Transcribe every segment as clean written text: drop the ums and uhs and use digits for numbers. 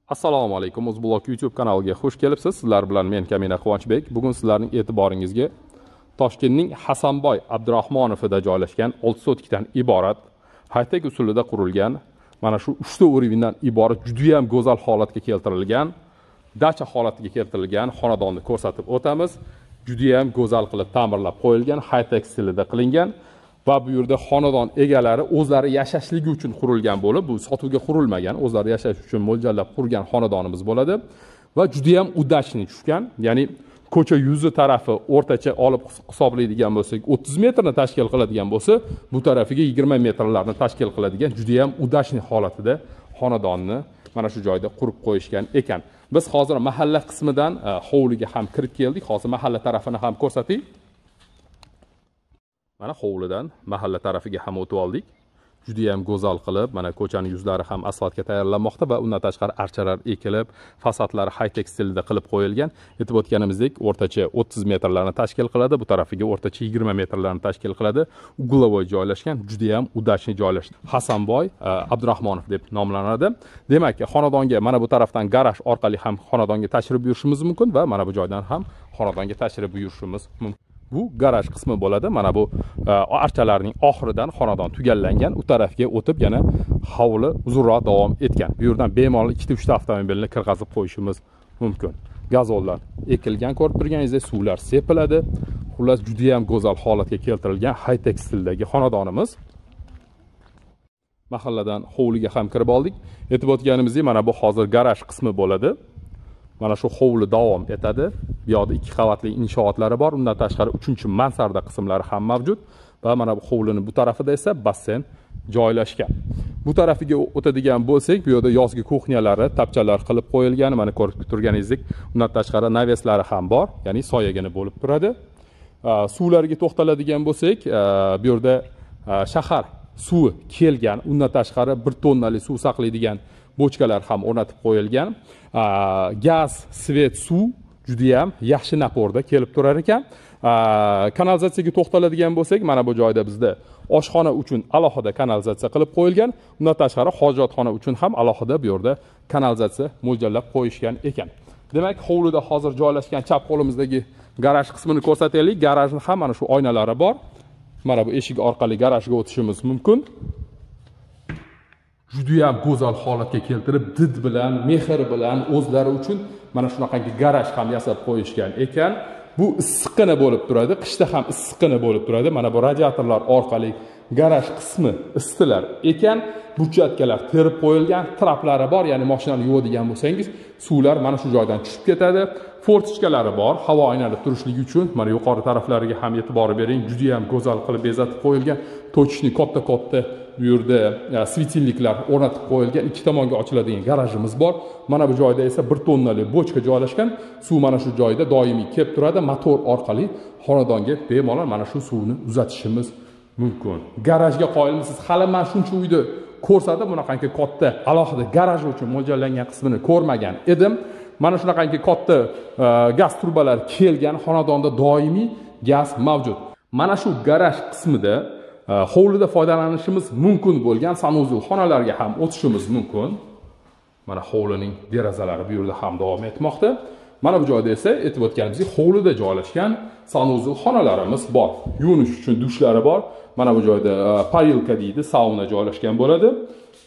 Assalomu alaykum, O'zblog YouTube kanaliga xush kelibsiz. Sizlar bilan men Kamina Quvonchbek. Bugun sizlarning e'tiboringizga Toshkentning Hasanboy Abdurahmonovida joylashgan 6 sotkdan iborat high-tech usulida qurilgan mana shu 3 ta urindan iborat juda ham go'zal holatga keltirilgan, dacha holatiga keltirilgan xonadonni ko'rsatib o'tamiz. Juda ham go'zal qilib ta'mirlab qo'yilgan, high-tech stilida qilingan va bu yerda xonadon egalari o'zlari yashashligi uchun qurilgan bo'lib, bu sotuvga qurilmagan, o'zlari yashash uchun mo'ljallab qurgan xonadonimiz bo'ladi va juda ham udachniy tushgan. Ya'ni ko'cha yuzi tarafi o'rtacha olib hisoblaydigan bo'lsak 30 metrni tashkil qiladigan bo'lsa, bu tarafiga 20 metrlarni tashkil qiladigan juda ham udachniy holatida xonadonni mana shu joyda qurib qo'yishgan ekan. Biz hozir mahalla qismidan hovliga ham kirib keldik. Hozir mahalla tarafini ham ko'rsatdik. Mana hovlidan mahalla tarafiga ham o'tib oldik. Juda ham go'zal qilib, mana ko'chaning yuzlari ham asfaltga tayyorlanmoqda va undan tashqari archalar ekilib, fasadlari high-tech stilida qilib qo'yilgan. Aytib o'tganimizdek, o'rtacha 30 metrlarni tashkil qiladi, bu tarafiga o'rtacha 20 metrlarni tashkil qiladi. Uglovoy joylashgan, juda ham udachniy joylashgan. Hasanboy Abdurahmonov deb nomlanadi. Demak, xonadonga mana bu tarafdan garaj orqali ham xonadonga tashrif buyurishimiz mumkin va mana bu joydan ham xonadonga tashrif buyurishimiz mumkin. Bu garaj qismi bo'ladi. Mana bu archalarning oxiridan xonadon tugallangan, u tarafga o'tib yana hovli uzunroq davom etgan. Bu yerdan bemalol 2-3 ta avtomobilni kirg'azib qo'yishimiz mumkin. Gazollar ekilgan, ko'rib turganingizdek, suvlar sepiladi. Xullas juda ham go'zal holatga keltirilgan high-tech stildagi xonadonimiz. Mahalladan hovliga ham kirib oldik. Aytib o'tganimizdek, mana bu hozir garaj qismi bo'ladi. Mana shu hovli davom etadi. Bu yoqda 2 qavatli inshootlari bor. Undan tashqari 3-mansarda qismlari ham mavjud va mana bu hovlining bu tarafida esa basseyn joylashgan. Bu tarafiga o'tadigan bo'lsak, bu yerda yozgi kuxnyalari, tapchalar qilib qo'yilgan. Mana ko'rib turganingizdek, undan tashqari naveslari ham bor, ya'ni soyagina bo'lib turadi. Suvlarga to'xtaladigan bo'lsak, bu yerda shahar suvi kelgan, undan tashqari 1 tonnali suv saqlaydigan bochkalar ham o'rnatib qo'yilgan. Gaz, svet, suv juda ham yaxshi naporda kelib turar ekan. Kanalizatsiyaga to'xtaladigan bo'lsak, mana bu joyda bizda oshxona uchun alohida kanalizatsiya qilib qo'yilgan. Undan tashqari hojatxona uchun ham alohida bu yerda kanalizatsiya mo'ljallab qo'yishgan ekan. Demak, hovlida hozir joylashgan chap qo'limizdagi garaj qismini ko'rsataylik. Garajning ham mana shu oynalari bor. Mana bu eshik orqali garajga o'tishimiz mumkin. Juda ham go'zal holatga keltirib, did bilan, mehr bilan o'zlari uchun mana shunaqangi garaj ham yasab qo'yishgan ekan. Bu issiqqina bo'lib turadi, qishda ham issiqqina bo'lib turadi. Mana bu radiatorlar orqali garaj qismi istilar ekan. Burchatkalar terib qo'yilgan, traplari bor, ya'ni mashinani yuvadigan bo'lsangiz, suvlar mana shu joydan tushib ketadi. Fortichkalari bor, havo aynalib turishligi uchun. Mana yuqori taraflariga ham e'tibor bering. Juda ham go'zal qilib bezatib qo'yilgan. Tochni katta-katta bu yerda svetilliklar o'rnatib qo'yilgan, 2 tomonga ochiladigan garajimiz bor. Mana bu joyda esa 1 tonnali bochka joylashgan. Suv mana shu joyda doimiy kelib turadi. Motor orqali xonadonga bemalol mana shu suvni uzatishimiz mumkin. Garajga qoyilmisiz? Hali men shuncha uyda ko'rsatib, bunaqangi katta alohida garaj uchun mo'ljallangan qismini ko'rmagan edim. Mana shunaqangi katta gaz turbalari kelgan, xonadonda doimiy gaz mavjud. Mana shu garaj qismida hovlida foydalanishimiz mumkin bo'lgan sanuzul xonalarga ham o'tishimiz mumkin. Mana hovlining derazalari bu yerda ham davom etmoqda. Mana bu joyda esa aytib o'tganimizdek hovlida joylashgan sanuzul xonalarimiz bor. Yuvinish uchun dushlari bor. Mana bu joyda parilka deydi, sauna joylashgan bo'ladi.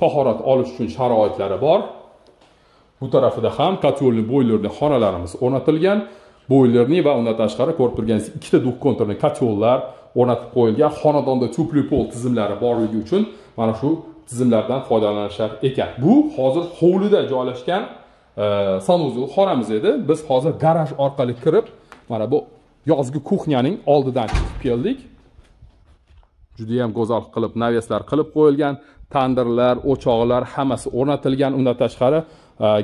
Tahorat olish uchun sharoitlari bor. Bu tarafida ham kotyolni, boylerni xonalarimiz o'rnatilgan. Boylerni va undan tashqari ko'rib turganingiz 2 ta duxkonturli kotyollar o'rnatib qo'yilgan. Xonadonda tupli pol tizimlari borligi uchun mana shu tizimlardan foydalanishar ekan. Bu hozir hovlida joylashgan sanuzul xonamiz edi. Biz hozir garaj orqali kirib, mana bu yozgi kuxnyaning oldidan chiqib keldik. Juda ham go'zal qilib naveslar qilib qo'yilgan, tandirlar, o'choqlar hammasi o'rnatilgan. Undan tashqari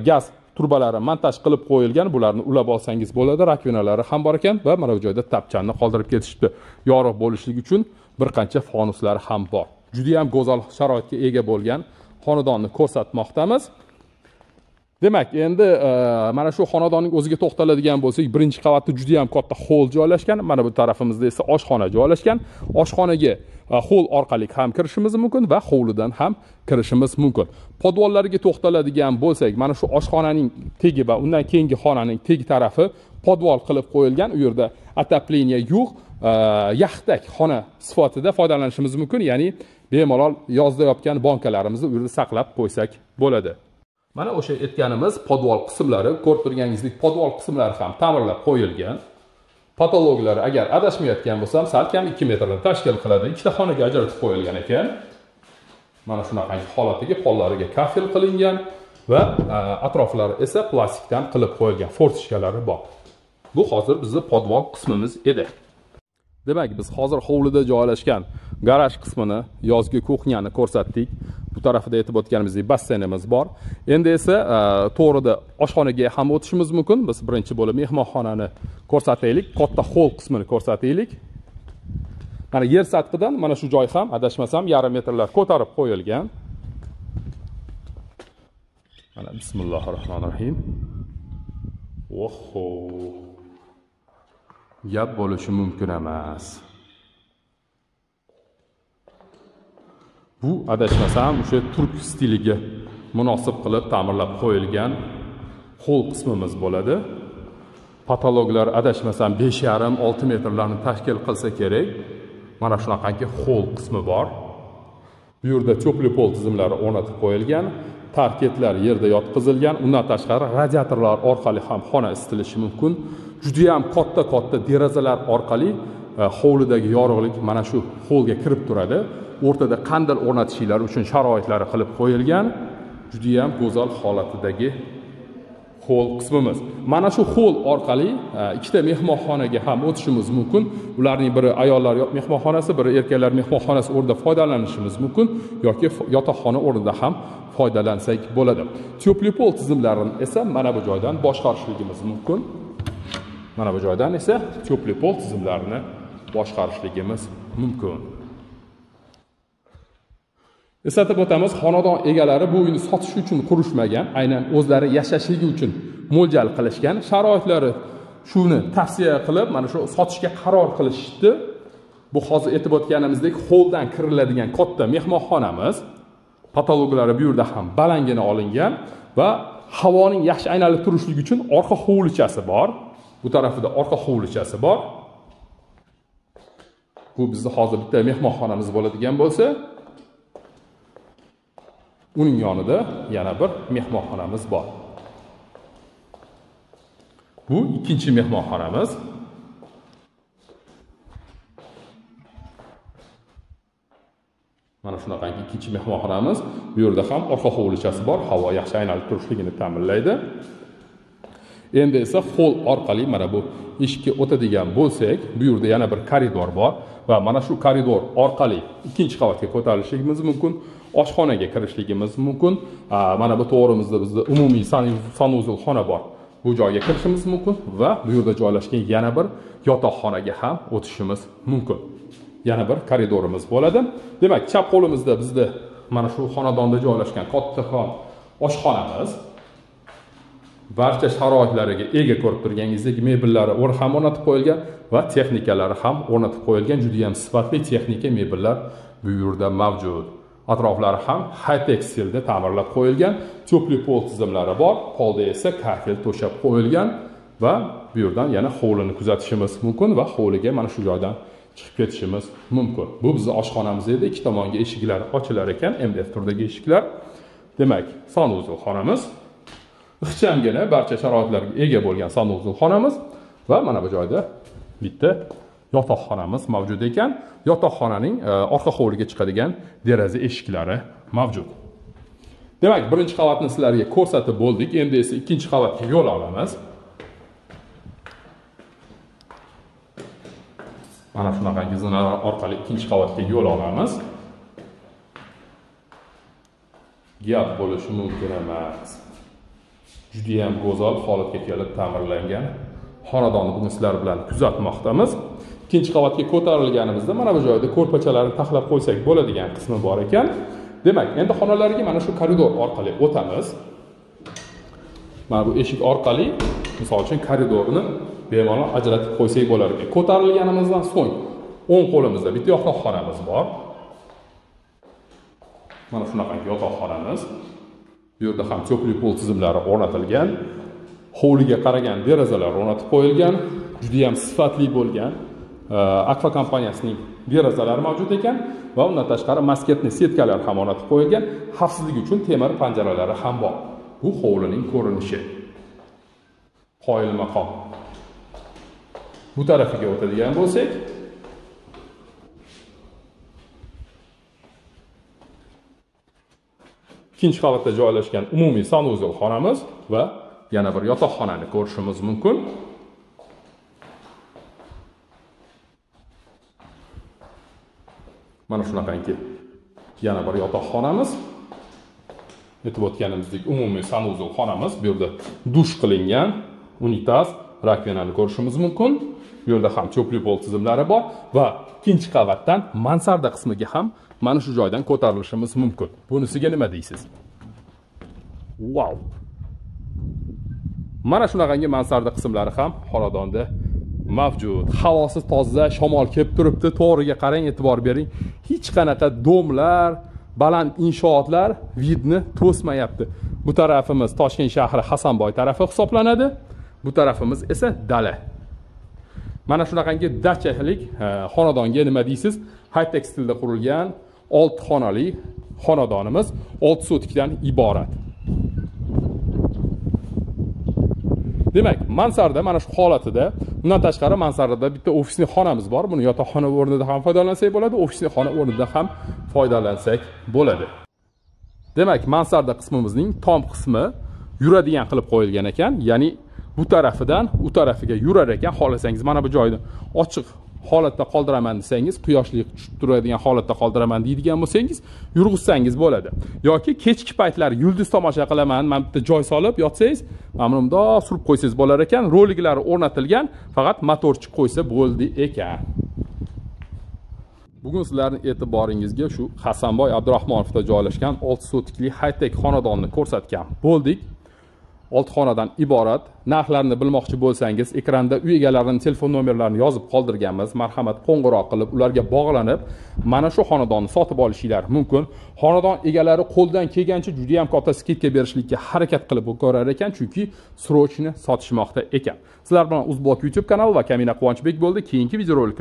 gaz turbalari montaj qilib qo'yilgan. Bularni ulab olsangiz bo'ladi. Rakvinalari ham bor ekan va mana bu joyda tapchanni qoldirib ketishdi. Yorug' bo'lishligi uchun bir qancha fonuslari ham bor. Juda ham go'zal sharoitga ega bo'lgan xonadonni ko'rsatmoqdamiz. Demak, endi mana shu xonadonning o'ziga to'xtaladigan bo'lsak, birinchi qavatda juda ham katta hol joylashgan. Mana bu tarafimizda esa oshxona joylashgan. Oshxonaga hol orqali ham kirishimiz mumkin va hovlidan ham kirishimiz mumkin. Podvollariga to'xtaladigan bo'lsak, mana shu oshxonaning tegi va undan keyingi xonaning teg tarafi podvol qilib qo'yilgan. U yerda atapleniya yo'q, yaxtak xona sifatida foydalanishimiz mumkin. Ya'ni bemalol yozda yopgan bankalarimizni u yerda saqlab qo'ysak bo'ladi. Mana o'sha aytganimiz podvol qismlari, ko'rib turganingizdek podvol qismlari ham ta'mirlab qo'yilgan. Patologlar agar adashmayotgan bo'lsam, salkam 2 metrni tashkil qiladi. Ikkita xonaga ajratib qo'yilgan ekan. Mana shunaqangi holatiga pollariga kafel qilingan va atroflari esa plastikdan qilib qo'yilgan, fortishkalari bor. Bu hozir bizning podvol qismimiz edi. Demak, biz hozir hovlida joylashgan garaj qismini, yozgi kuxnyani ko'rsatdik. Bu tarafida aytib o'tganimizdek basseynimiz bor. Endi esa to'g'rida oshxonaga ham o'tishimiz mumkin. Biz birinchi bo'lib mehmonxonani ko'rsataylik, katta hol qismini ko'rsataylik. Mana yer sathidan mana shu joy ham adashmasam yarim metrlar ko'tarib qo'yilgan. Mana bismillahirrohmanirrohim. Oho. Gap bo'lishi mumkin emas. Bu adashmasam o'sha turk stiliga munosib qilib ta'mirlab qo'yilgan hol qismimiz bo'ladi. Patologlar adashmasam 5,5-6 metrlarni tashkil qilsa kerak. Mana shunaqangi hol qismi bor. Bu yerda to'pli pol tizimlari o'rnatib qo'yilgan, tarketlar yerda yotqizilgan. Undan tashqari radiatorlar orqali ham xona isitilishi mumkin. Juda ham katta derazalar orqali hovlidagi yorug'lik mana shu holga kirib turadi. O'rtada qandil o'rnatishlar uchun sharoitlari qilib qo'yilgan. Juda ham go'zal holatidagi hol qismimiz. Mana shu hol orqali ikkita mehmonxonaga ham o'tishimiz mumkin. Ularning biri ayollar mehmonxonasi, biri erkaklar mehmonxonasi o'rnida foydalanishimiz mumkin yoki yotoqxona o'rnida ham foydalansak bo'ladi. To'pli pol tizimlarini esa mana bu joydan boshqarishligimiz mumkin. Mana bu joydan esa to'pli pol tizimlarini boshqarishligimiz mumkin. Eslatib o'tamiz, xonadon egalari bu uyni sotish uchun qurishmagan, aynan o'zlari yashashligi uchun mo'ljal qilishgan. Sharoitlari shuni tavsiya qilib, mana shu sotishga qaror qilishdi. Bu hozir aytib o'tganimizdek, holdan kiriladigan katta mehmonxonamiz. Patologlari bu yerda ham balangina olingan va havoning yaxshi aynalib turishligi uchun orqa hovlichasi bor. Bu tarafida orqa hovlichasi bor. Bu bizning hozir bitta mehmonxonamiz bo'ladigan bo'lsa, uning yonida yana bir mehmonxonamiz bor. Bu ikkinchi mehmonxonamiz. Mana shunaqangi ikkinchi mehmonxonamiz. Bu yerda ham orqa hovlichasi bor, havo yaxshi aynalib turishligini ta'minlaydi. Endi esa hol orqali mana bu eshikka o'tadigan bo'lsak, bu yerda yana bir koridor bor va mana shu koridor orqali ikkinchi qavatga ko'tarilishimiz mumkin. Oshxonaga kirishligimiz mumkin. Mana bu to'g'rimizda bizda umumiy sanuzul xona bor. Bu joyga kirishimiz mumkin va bu yerda joylashgan yana bir yotoqxonaga ham o'tishimiz mumkin. Yana bir koridorimiz bo'ladi. Demak, chap qo'limizda bizda mana shu xonadonda joylashgan kattaxon oshxonamiz. Barcha sharoitlariga ega, ko'rib turganingizdek mebellari ham o'rnatib qo'yilgan va texnikalari ham o'rnatib qo'yilgan. Juda ham sifatli texnika mebellar bu yerda mavjud. Atroflari ham high-tech stilda ta'mirlab qo'yilgan. To'pli pol tizimlari bor. Polda esa kafel to'shab qo'yilgan va bu yerdan yana hovlini kuzatishimiz mumkin va hovliga mana shu joydan chiqib ketishimiz mumkin. Bu bizning oshxonamiz edi. Ikki tomonga eshiklar ochilar ekan, MDF turdagi eshiklar. Demak, sanuzul xonamiz. Ixchamgina barcha sharoitlarga ega bo'lgan sanuzul xonamiz va mana bu joyda bitta yotoqxonamiz mavjud ekan. Yotoqxonaning orqa hovliga chiqadigan deraza eshiklari mavjud. Demak, birinchi qavatni sizlarga ko'rsatib bo'ldik. Endi esa ikkinchi qavatga yo'l olamiz. Mana shunaqangi zinalar orqali ikkinchi qavatga yo'l olamiz. Gap bo'lishi mumkin emas. Juda ham go'zal holatga kelib ta'mirlangan xonadonni bugun sizlar bilan kuzatmoqdamiz. Ikkinchi qavatga ko'tarilganimizda mana bu joyda ko'rpachalarni taxlab qo'ysak bo'ladigan qismi bor ekan. Demak, endi xonalarga mana shu koridor orqali o'tamiz. mana bu eshik orqali misol uchun koridorni bemalol ajratib qo'ysak bo'lar ekan. Ko'tarilganimizdan so'ng o'ng qo'limizda bitta yotoqxonamiz bor. Mana shunaqangi yotoqxonamiz. Bu yerda ham to'pli pol tizimlari o'rnatilgan. Hovliga qaragan derazalar o'rnatib qo'yilgan. Juda ham sifatli bo'lgan Akfa kompaniyasining derazalari mavjud ekan va undan tashqari mosketli setkalar ham o'rnatib qo'yilgan. Xavfsizlik uchun temir panjaralari ham bor. Bu hovlining ko'rinishi. Qoyilmaqom. Bu tarafiga o'tadigan bo'lsak, ikkinchi qavatda joylashgan umumiy sanuzel xonamiz va yana bir yotoqxonani ko'rishimiz mumkin. Mana shunaqangi yana bir yotoqxonamiz. Aytib o'tganimizdek umumiy sanuzel xonamiz. Bu yerda dush qilingan, unitaz, rakvinani ko'rishimiz mumkin. Bu yerda ham to'pli pol tizimlari bor va ikkinchi qavatdan mansarda qismiga ham mana shu joydan ko'tarilishimiz mumkin. Bunisiga nima deysiz? Wow! Mana shunaqangi mansarda qismlari ham xonadonda mavjud. Havosi toza, shamol kelib turibdi. To'g'riga qarang, e'tibor bering. Hech qanaqa domlar, baland inshootlar vidni to'smayapti. Bu tarafimiz Toshkent shahri Hasanboy tarafi hisoblanadi. Bu tarafimiz esa dala. Mana shunaqangi dachalik xonadonga nima deysiz? High-tech stilda qurilgan 6 xonali xonadonimiz 6 sotikdan iborat. Demak, mansarda mana shu holatida, undan tashqari mansardada bitta ofisli xonamiz bor. Buni yotoqxona o'rnida ham foydalansak bo'ladi, ofisli xona o'rnida ham foydalansak bo'ladi. Demak, mansarda qismimizning tom qismi yuradigan qilib qo'yilgan ekan, ya'ni bu tarafidan u tarafiga yurar ekan. Xohlasangiz mana bu joyni ochiq holatda qoldiraman desangiz, quyoshli tushib turadigan holatda qoldiraman deydigan bo'lsangiz, yurg'izsangiz bo'ladi. Yoki kechki paytlar yulduz tomosha qilaman, men bitta joy solib yotsangiz, mana bundoq surib qo'ysangiz bo'lar ekan. Roliklari o'rnatilgan, faqat motorchi qo'ysa bo'ldi ekan. Bugun sizlarning e'tiboringizga shu Hasanboy Abdurahmonovda joylashgan 6 sotikli high-tech xonadonni ko'rsatgan bo'ldik. 6 xonadan iborat. Narxlarini bilmoqchi bo'lsangiz, ekranda uy egalarining telefon nomerlarini yozib qoldirganmiz. Marhamat, qo'ng'iroq qilib, ularga bog'lanib, mana shu xonadonni sotib olishingiz mumkin. Xonadon egalari qo'ldan kelgancha juda ham katta skidka berishlikka harakat qilib ko'rar ekan, chunki srochni sotishmoqda ekan. Sizlar bilan Uzbok YouTube kanali va Kamina Quvonchbek bo'ldi. Keyingi videoroliklar